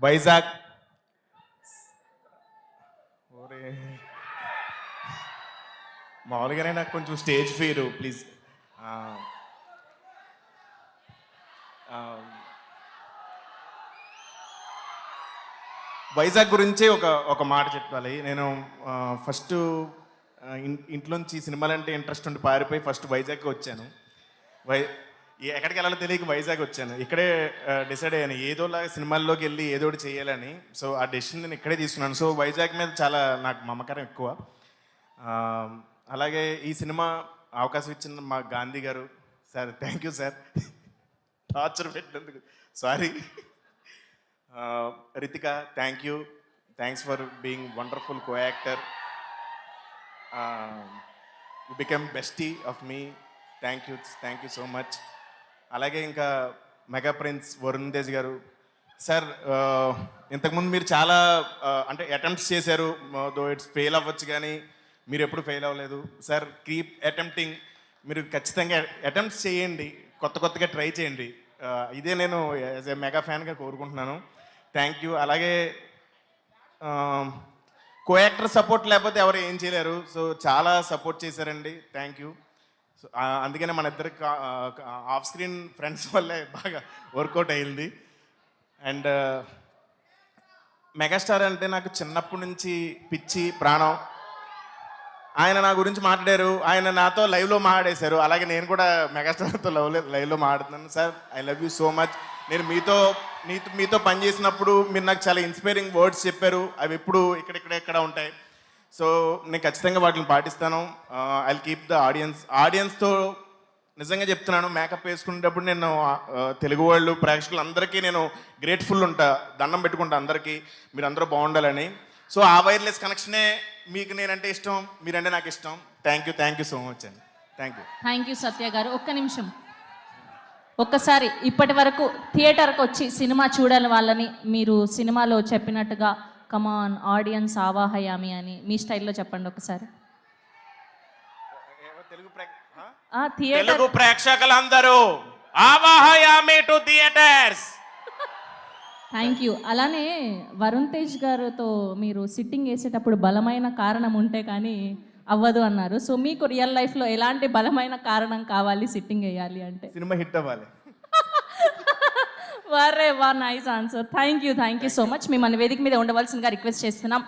వైజాగ్ ఓరే మామూలుగానే నాకు కొంచెం స్టేజ్ ఫీరు ప్లీజ్. వైజాగ్ గురించి ఒక ఒక మాట చెప్పాలి. నేను ఫస్ట్ ఇంట్లోంచి సినిమాలంటే ఇంట్రెస్ట్ ఉండి పారిపోయి ఫస్ట్ వైజాగ్కి వచ్చాను. వై ఎక్కడికి వెళ్ళాలో తెలియక వైజాగ్ వచ్చాను. ఇక్కడే డిసైడ్ అయ్యాను ఏదోలాగా సినిమాల్లోకి వెళ్ళి ఏదో ఒకటి చేయాలని. సో ఆ డెసిషన్ నేను ఇక్కడే తీసుకున్నాను. సో వైజాగ్ మీద చాలా నాకు మమకారం ఎక్కువ. అలాగే ఈ సినిమా అవకాశం ఇచ్చిన మా Gandhi garu sir, thank you sir, torture పెట్టినందుకు sorry. Ritika, thank you, thanks for being wonderful co actor. You become bestie of me, thank you so much. అలాగే ఇంకా మెగా ప్రిన్స్ వరుణ్ తేజ్ గారు సార్, ఇంతకుముందు మీరు చాలా అంటే అటెంప్ట్స్ చేశారు, దో ఇట్స్ ఫెయిల్ అవ్వచ్చు కానీ మీరు ఎప్పుడు ఫెయిల్ అవ్వలేదు సార్. కీప్ అటెంప్టింగ్, మీరు ఖచ్చితంగా అటెంప్ట్స్ చేయండి, కొత్తగా ట్రై చేయండి. ఇదే నేను యాజ్ ఏ మెగా ఫ్యాన్గా కోరుకుంటున్నాను. Thank you. అలాగే కో యాక్టర్ సపోర్ట్ లేకపోతే ఎవరు ఏం చేయలేరు. సో చాలా సపోర్ట్ చేశారండి, థ్యాంక్ యూ. సో అందుకనే మన ఇద్దరు ఆఫ్ స్క్రీన్ ఫ్రెండ్స్ వల్లే బాగా వర్కౌట్ అయ్యింది. అండ్ మెగాస్టార్ అంటే నాకు చిన్నప్పటి నుంచి పిచ్చి ప్రాణం. ఆయన నా గురించి మాట్లాడారు, ఆయన నాతో లైవ్లో మాట్లాడేశారు. అలాగే నేను కూడా మెగాస్టార్తో లైవ్లో మాట్లాడుతున్నాను. Sir, I love you so much. నేను మీతో పనిచేసినప్పుడు మీరు నాకు చాలా ఇన్స్పైరింగ్ వర్డ్స్ చెప్పారు. అవి ఎప్పుడు ఇక్కడ ఉంటాయి. సో నేను ఖచ్చితంగా వాటిని పాటిస్తాను. ఐ విల్ కీప్ ద ఆడియన్స్తో నిజంగా చెప్తున్నాను. మేకప్ వేసుకునేటప్పుడు నేను తెలుగు వాళ్ళు ప్రేక్షకులు అందరికీ నేను గ్రేట్ఫుల్ ఉంటా, దండం పెట్టుకుంటా అందరికీ, మీరు అందరూ బాగుండాలని. సో ఆ వైర్లెస్ కనెక్షనే మీకు నేనంటే ఇష్టం, మీరంటే నాకు ఇష్టం. థ్యాంక్ యూ సో మచ్ అండి. థ్యాంక్ యూ సత్య గారు. ఒక్క నిమిషం, ఒక్కసారి ఇప్పటి వరకు థియేటర్కి వచ్చి సినిమా చూడాలి వాళ్ళని మీరు సినిమాలో చెప్పినట్టుగా కమాన్ ఆడియన్స్ ఆవాహయామి అని మీ స్టైల్లో చెప్పండి ఒకసారి. తెలుగు ప్రేక్షకులందరూ ఆవాహయామి టు థియేటర్స్. Thank you. అలానే వరుణ్ తేజ్ గారితో మీరు సిట్టింగ్ వేసేటప్పుడు బలమైన కారణం ఉంటే కానీ అవ్వదు అన్నారు. సో మీకు రియల్ లైఫ్లో ఎలాంటి బలమైన కారణం కావాలి సిట్టింగ్ వేయాలి అంటే? సినిమా హిట్ అవ్వాలి. వా nice answer. Thank you so much. మిమ్మల్ని వేదిక మీద ఉండవలసిందిగా రిక్వెస్ట్ చేస్తున్నాం.